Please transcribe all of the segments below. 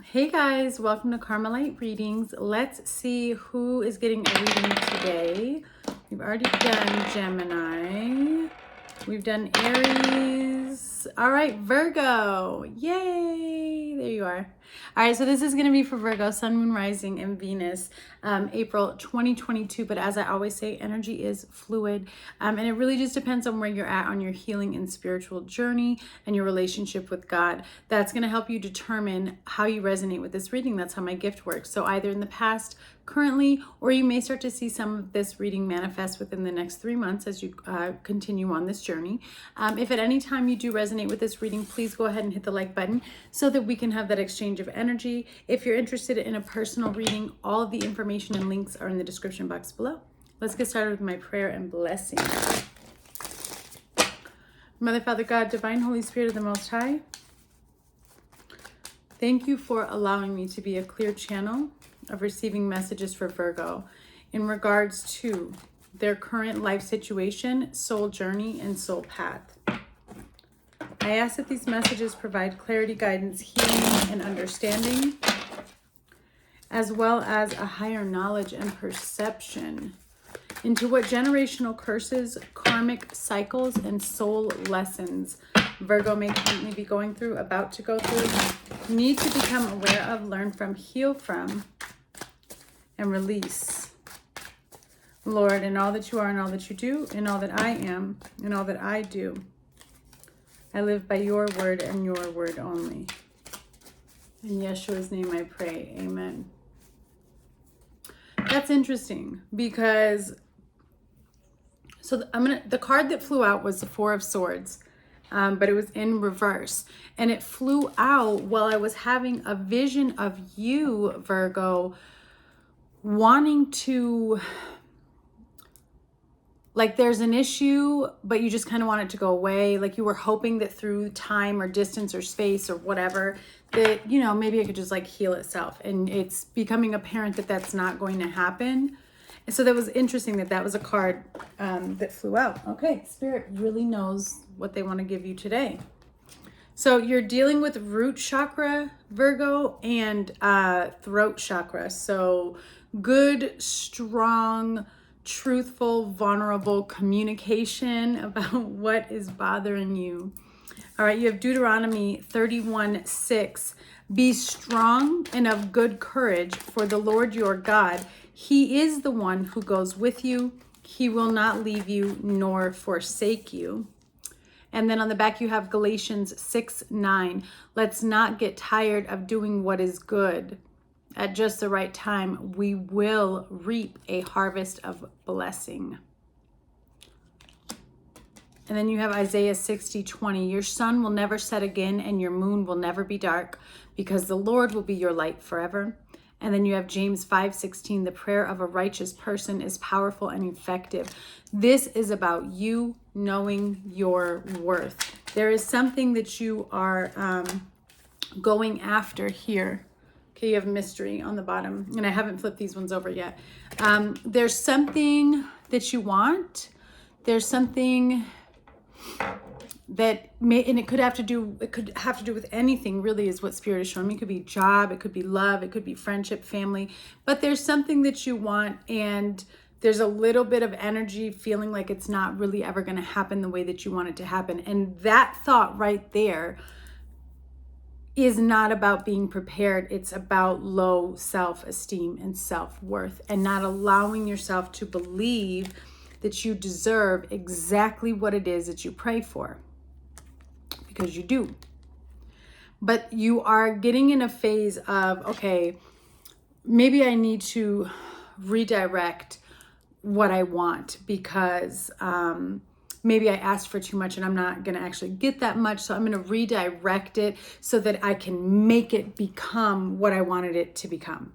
Hey guys, welcome to Carmelite Readings. Let's see who is getting a reading today. We've already done Gemini. We've done Aries. All right, Virgo. Yay! There you are. All right, so this is going to be for Virgo, Sun, Moon, Rising, and Venus, April 2022. But as I always say, energy is fluid. And it really just depends on where you're at on your healing and spiritual journey and your relationship with God. That's going to help you determine how you resonate with this reading. That's how my gift works. So either in the past, currently, or you may start to see some of this reading manifest within the next 3 months as you continue on this journey. If at any time you do resonate with this reading, please go ahead and hit the like button so that we can have that exchange of energy. If you're interested in a personal reading, all of the information and links are in the description box below. Let's get started with my prayer and blessing. Mother, Father, God, Divine Holy Spirit of the Most High, thank you for allowing me to be a clear channel of receiving messages for Virgo in regards to their current life situation, soul journey, and soul path. I ask that these messages provide clarity, guidance, healing, and understanding, as well as a higher knowledge and perception into what generational curses, karmic cycles, and soul lessons Virgo may currently be going through, about to go through, need to become aware of, learn from, heal from, and release. Lord, in all that you are and all that you do, in all that I am and all that I do, I live by your word and your word only. In Yeshua's name I pray, amen. That's interesting because, so the card that flew out was the Four of Swords, but it was in reverse. And it flew out while I was having a vision of you, Virgo, wanting to, like there's an issue, but you just kind of want it to go away. Like you were hoping that through time or distance or space or whatever, that, you know, maybe it could just like heal itself. And it's becoming apparent that that's not going to happen. And so that was interesting that that was a card that flew out. Okay, Spirit really knows what they want to give you today. So you're dealing with root chakra, Virgo, and throat chakra. So good, strong, truthful, vulnerable communication about what is bothering you. All right, you have Deuteronomy 31:6. Be strong and of good courage, for the Lord your God, he is the one who goes with you. He will not leave you nor forsake you. And then on the back you have Galatians 6:9. Let's not get tired of doing what is good. At just the right time, we will reap a harvest of blessing. And then you have Isaiah 60:20. Your sun will never set again and your moon will never be dark, because the Lord will be your light forever. And then you have James 5:16. The prayer of a righteous person is powerful and effective. This is about you knowing your worth. There is something that you are going after here. Okay, you have mystery on the bottom, and I haven't flipped these ones over yet. There's something that you want. There's something that may, and it could have to do with anything really, is what Spirit is showing me. It could be job, it could be love, it could be friendship, family, but there's something that you want, and there's a little bit of energy feeling like it's not really ever going to happen the way that you want it to happen. And that thought right there is not about being prepared. It's about low self-esteem and self-worth, and not allowing yourself to believe that you deserve exactly what it is that you pray for, because you do. But you are getting in a phase of, okay, maybe I need to redirect what I want, because maybe I asked for too much and I'm not going to actually get that much. So I'm going to redirect it so that I can make it become what I wanted it to become.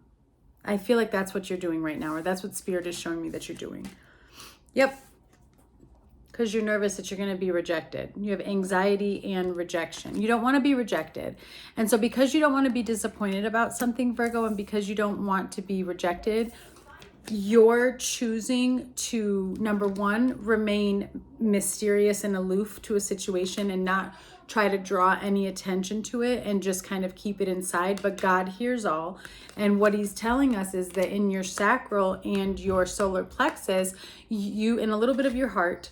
I feel like that's what you're doing right now, or that's what Spirit is showing me that you're doing. Yep. Because you're nervous that you're going to be rejected. You have anxiety and rejection. You don't want to be rejected. And so because you don't want to be disappointed about something, Virgo, and because you don't want to be rejected, you're choosing to, number one, remain mysterious and aloof to a situation and not try to draw any attention to it and just kind of keep it inside, but God hears all. And what he's telling us is that in your sacral and your solar plexus, you, in a little bit of your heart,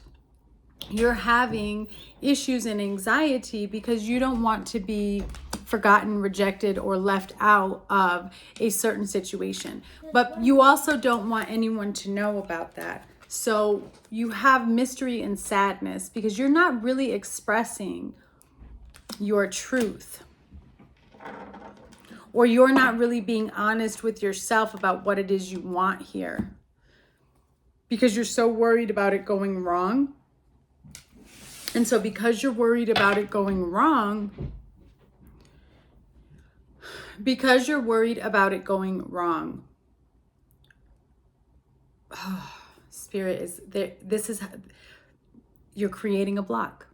you're having issues and anxiety because you don't want to be forgotten, rejected, or left out of a certain situation. But you also don't want anyone to know about that. So you have mystery and sadness because you're not really expressing your truth. Or you're not really being honest with yourself about what it is you want here. Because you're so worried about it going wrong. And so because you're worried about it going wrong, Spirit is there. You're creating a block.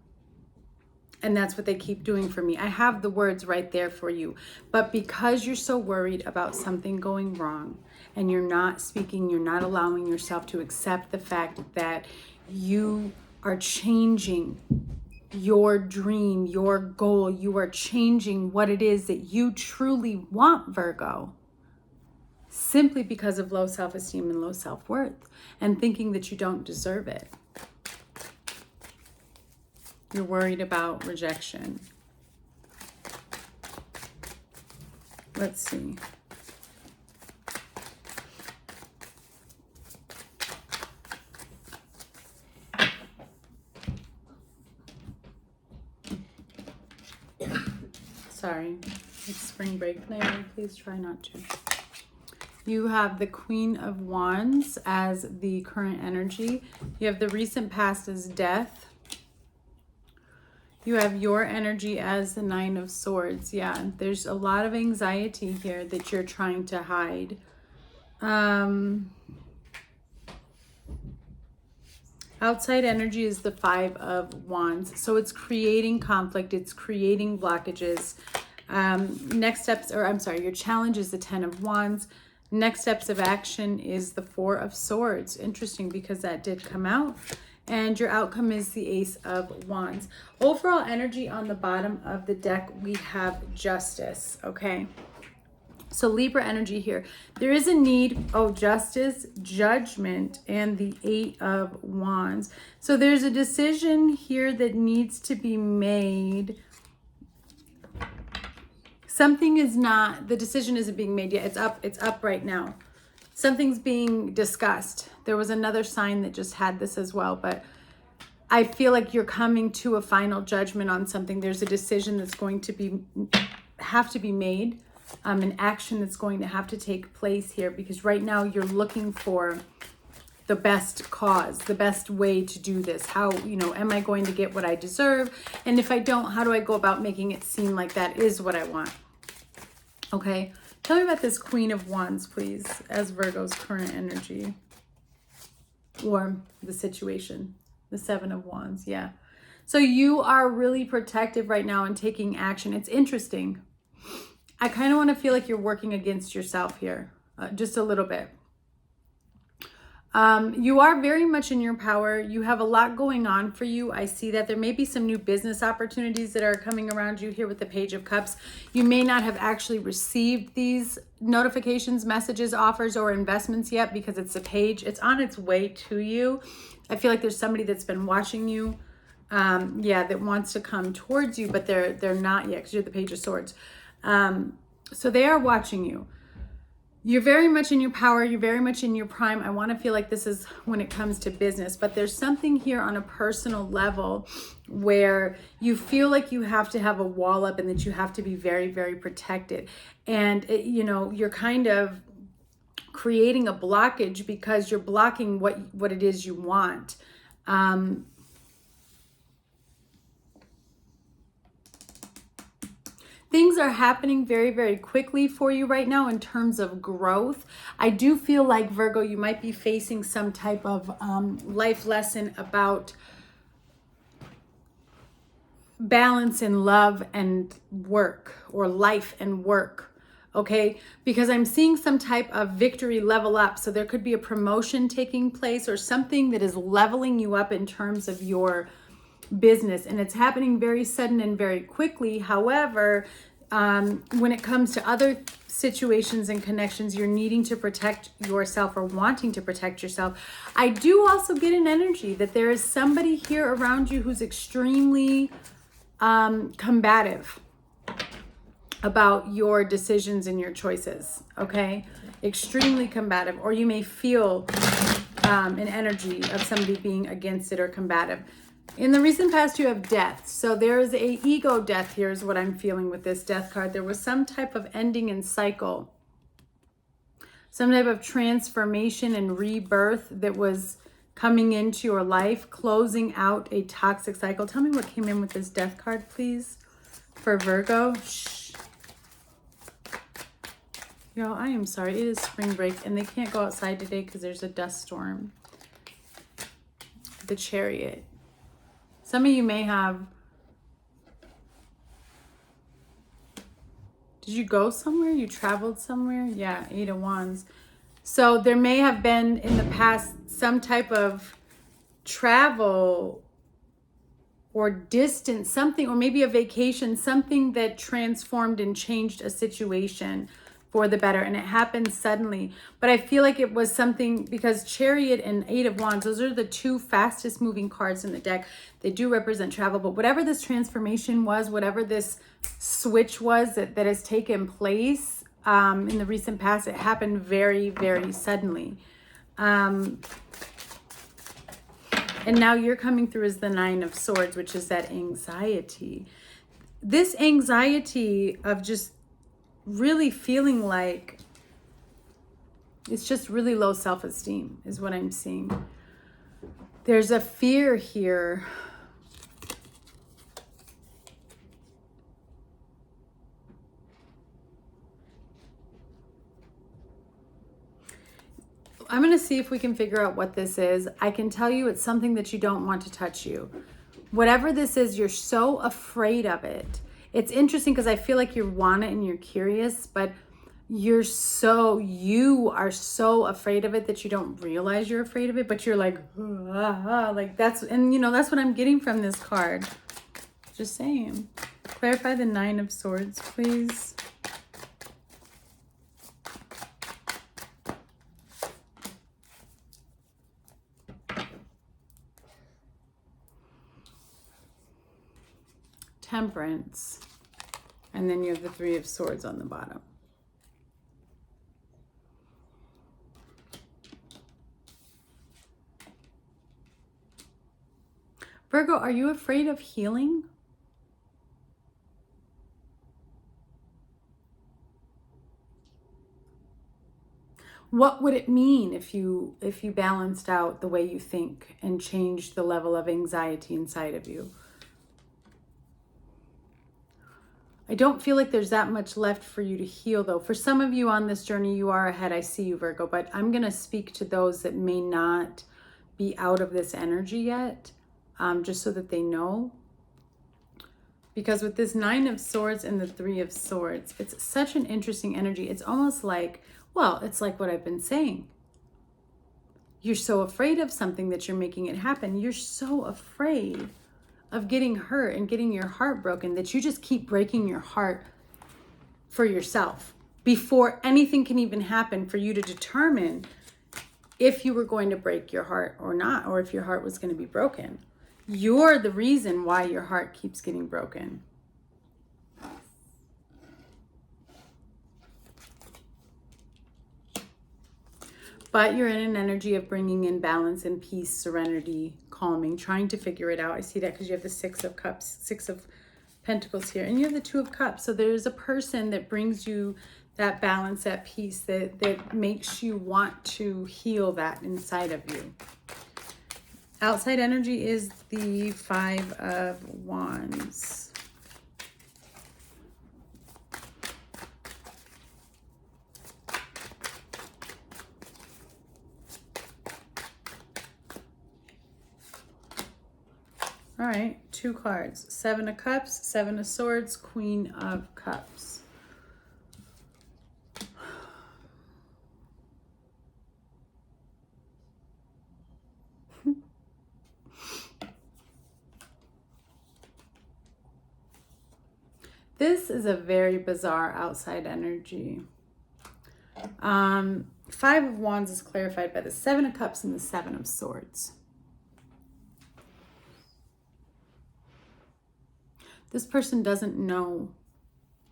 And that's what they keep doing for me. I have the words right there for you. But because you're so worried about something going wrong and you're not speaking, you're not allowing yourself to accept the fact that you are changing your dream, your goal. You are changing what it is that you truly want, Virgo, simply because of low self-esteem and low self-worth and thinking that you don't deserve it. You're worried about rejection. Let's see. Sorry, it's spring break night. Please try not to. You have the Queen of Wands as the current energy. You have the recent past as death. You have your energy as the Nine of Swords. Yeah, there's a lot of anxiety here that you're trying to hide. Outside energy is the Five of Wands. So it's creating conflict. It's creating blockages. Your challenge is the Ten of Wands. Next steps of action is the Four of Swords. Interesting because that did come out. And your outcome is the Ace of Wands. Overall energy on the bottom of the deck, we have Justice, okay? So Libra energy here. There is a need, justice, judgment, and the Eight of Wands. So there's a decision here that needs to be made. The decision isn't being made yet. It's up right now. Something's being discussed. There was another sign that just had this as well, but I feel like you're coming to a final judgment on something. There's a decision that's going to have to be made, an action that's going to have to take place here, because right now you're looking for the best cause, the best way to do this. How, am I going to get what I deserve? And if I don't, how do I go about making it seem like that is what I want? Okay. Tell me about this Queen of Wands, please, as Virgo's current energy. Or the situation. The Seven of Wands, yeah. So you are really protective right now and taking action. It's interesting. I kind of want to feel like you're working against yourself here. Just a little bit. You are very much in your power. You have a lot going on for you. I see that there may be some new business opportunities that are coming around you here with the Page of Cups. You may not have actually received these notifications, messages, offers, or investments yet because it's a page. It's on its way to you. I feel like there's somebody that's been watching you, that wants to come towards you, but they're not yet because you're the Page of Swords. So they are watching you. You're very much in your power. You're very much in your prime. I want to feel like this is when it comes to business, but there's something here on a personal level where you feel like you have to have a wall up and that you have to be very, very protected. And, you're kind of creating a blockage because you're blocking what it is you want. Things are happening very, very quickly for you right now in terms of growth. I do feel like, Virgo, you might be facing some type of life lesson about balance in love and work, or life and work, okay? Because I'm seeing some type of victory level up. So there could be a promotion taking place or something that is leveling you up in terms of your business, and it's happening very sudden and very quickly. However, when it comes to other situations and connections, you're needing to protect yourself or wanting to protect yourself. I do also get an energy that there is somebody here around you who's extremely combative about your decisions and your choices, okay? Extremely combative, or you may feel an energy of somebody being against it or combative. In the recent past, you have death. So there's a ego death here is what I'm feeling with this death card. There was some type of ending and cycle, some type of transformation and rebirth that was coming into your life, closing out a toxic cycle. Tell me what came in with this death card, please, for Virgo. Shh. Y'all, I am sorry. It is spring break and they can't go outside today because there's a dust storm. The Chariot. Some of you may have... Did you go somewhere? You traveled somewhere? Yeah, 8 of Wands. So there may have been in the past some type of travel or distance, something, or maybe a vacation, something that transformed and changed a situation for the better, and it happened suddenly. But I feel like it was something, because Chariot and 8 of Wands, those are the two fastest moving cards in the deck. They do represent travel, but whatever this transformation was, whatever this switch was that has taken place in the recent past, it happened very, very suddenly. And now you're coming through as the 9 of Swords, which is that anxiety. This anxiety of just really feeling like it's just really low self-esteem is what I'm seeing. There's a fear here. I'm going to see if we can figure out what this is. I can tell you it's something that you don't want to touch you. Whatever this is, you're so afraid of it. It's interesting because I feel like you want it and you're curious, but you are so afraid of it that you don't realize you're afraid of it, but you're like, like that's, and you know, that's what I'm getting from this card. Just saying. Clarify the 9 of Swords, please. Temperance. And then you have the 3 of Swords on the bottom. Virgo, are you afraid of healing? What would it mean if you balanced out the way you think and changed the level of anxiety inside of you? I don't feel like there's that much left for you to heal, though. For some of you on this journey, you are ahead. I see you, Virgo, but I'm going to speak to those that may not be out of this energy yet, just so that they know. Because with this 9 of Swords and the 3 of Swords, it's such an interesting energy. It's almost like, well, it's like what I've been saying. You're so afraid of something that you're making it happen. You're so afraid of getting hurt and getting your heart broken that you just keep breaking your heart for yourself before anything can even happen for you to determine if you were going to break your heart or not, or if your heart was going to be broken. You're the reason why your heart keeps getting broken. But you're in an energy of bringing in balance and peace, serenity, calming, trying to figure it out. I see that because you have the 6 of Cups, 6 of Pentacles here, and you have the 2 of Cups. So there's a person that brings you that balance, that peace, that makes you want to heal that inside of you. Outside energy is the 5 of Wands. All right, 2 cards. 7 of Cups, 7 of Swords, Queen of Cups. This is a very bizarre outside energy. Five of Wands is clarified by the Seven of Cups and the Seven of Swords. This person doesn't know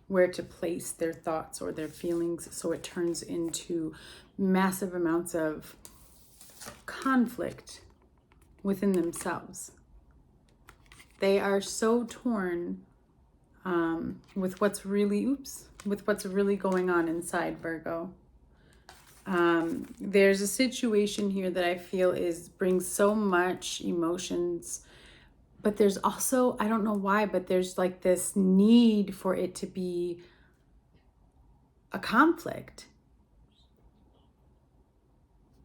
where to place their thoughts or their feelings, so it turns into massive amounts of conflict within themselves. They are so torn with what's really, with what's really going on inside, Virgo. There's a situation here that I feel brings so much emotions, but there's also, I don't know why, but there's like this need for it to be a conflict.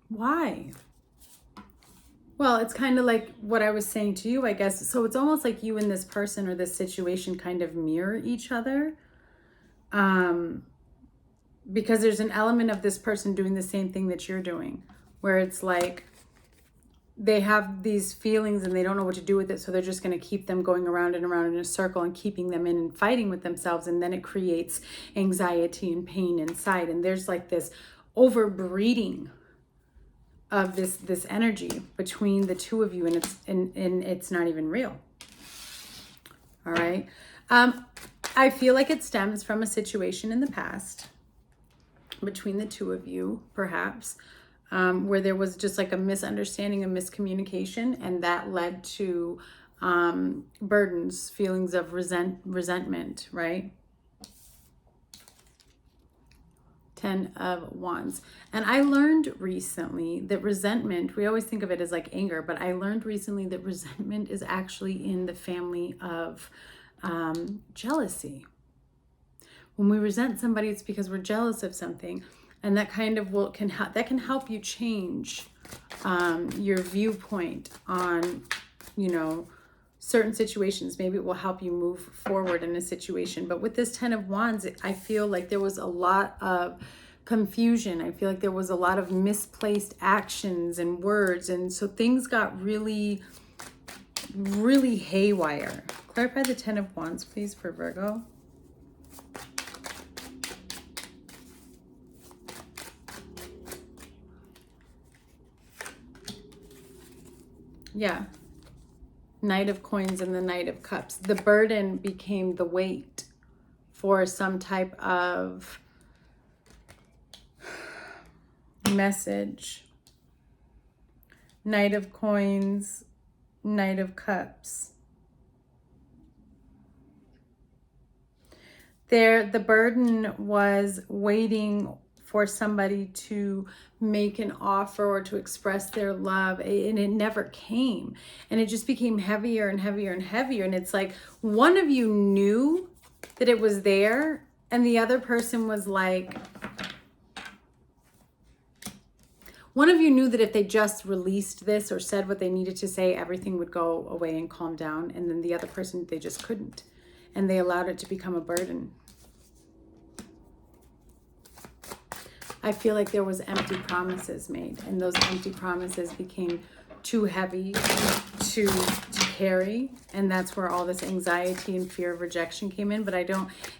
Why? Well, it's kind of like what I was saying to you, I guess. So it's almost like you and this person or this situation kind of mirror each other. Because there's an element of this person doing the same thing that you're doing, where it's like they have these feelings and they don't know what to do with it. So they're just going to keep them going around and around in a circle and keeping them in and fighting with themselves. And then it creates anxiety and pain inside. And there's like this overbreeding of this energy between the two of you, and it's not even real. All right. I feel like it stems from a situation in the past between the two of you, perhaps, where there was just like a misunderstanding, a miscommunication, and that led to burdens, feelings of resentment, right? 10 of Wands. And I learned recently that resentment, we always think of it as like anger, but I learned recently that resentment is actually in the family of jealousy. When we resent somebody, it's because we're jealous of something, and that kind of can help you change your viewpoint on, certain situations. Maybe it will help you move forward in a situation. But with this 10 of Wands, I feel like there was a lot of confusion. I feel like there was a lot of misplaced actions and words, and so things got really, really haywire. Clarify the 10 of Wands, please, for Virgo. Yeah. Knight of Coins and the Knight of Cups. The burden became the weight for some type of message. Knight of Coins, Knight of Cups. The burden was waiting for somebody to make an offer or to express their love, and it never came, and it just became heavier and heavier and heavier. And it's like one of you knew that it was there, and the other person was like, one of you knew that if they just released this or said what they needed to say, everything would go away and calm down, and then the other person, they just couldn't, and they allowed it to become a burden. I feel like there was empty promises made, and those empty promises became too heavy to carry, and that's where all this anxiety and fear of rejection came in. But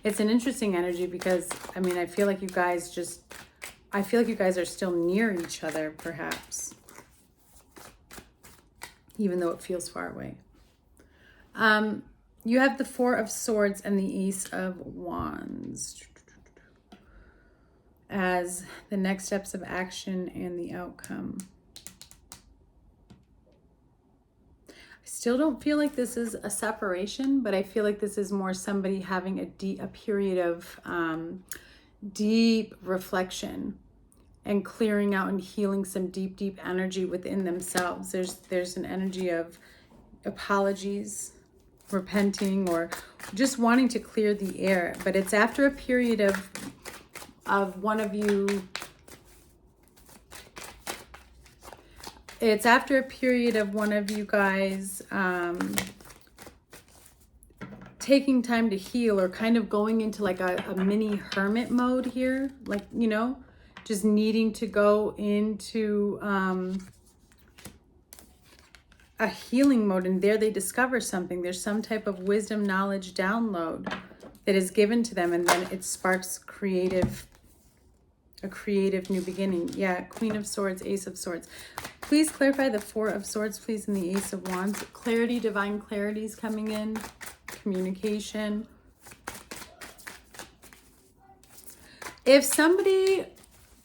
it's an interesting energy because, I feel like you guys are still near each other, perhaps, even though it feels far away. You have the Four of Swords and the Ace of Wands as the next steps of action and the outcome. I still don't feel like this is a separation, but I feel like this is more somebody having a period of deep reflection and clearing out and healing some deep energy within themselves. There's an energy of apologies, repenting, or just wanting to clear the air. But it's after a period of one of you, it's after a period of one of you guys taking time to heal, or kind of going into like a mini hermit mode here, like, just needing to go into a healing mode, and there they discover something. There's some type of wisdom, knowledge download that is given to them, and then it sparks a creative new beginning. Yeah, Queen of Swords, Ace of Swords. Please clarify the Four of Swords, please, and the Ace of Wands. Clarity, divine clarity is coming in. Communication. If somebody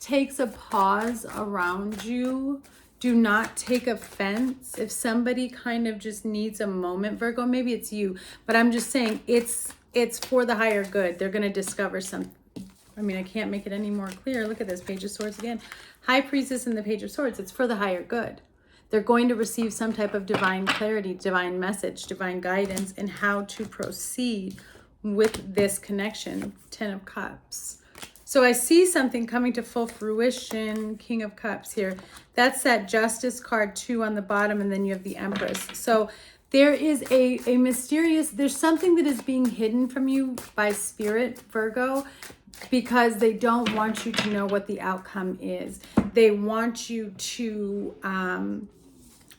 takes a pause around you, do not take offense. If somebody kind of just needs a moment, Virgo, maybe it's you, but I'm just saying it's for the higher good. They're going to discover something. I mean, I can't make it any more clear. Look at this, Page of Swords again. High Priestess and the Page of Swords. It's for the higher good. They're going to receive some type of divine clarity, divine message, divine guidance in how to proceed with this connection. 10 of Cups. So I see something coming to full fruition. King of Cups here. That's that Justice card too on the bottom, and then you have the Empress. So there is a mysterious, there's something that is being hidden from you by Spirit, Virgo, because they don't want you to know what the outcome is. They want you to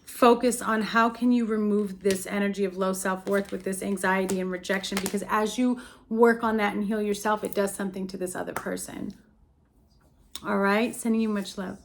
focus on how can you remove this energy of low self-worth with this anxiety and rejection, because as you work on that and heal yourself, it does something to this other person. All right, sending you much love.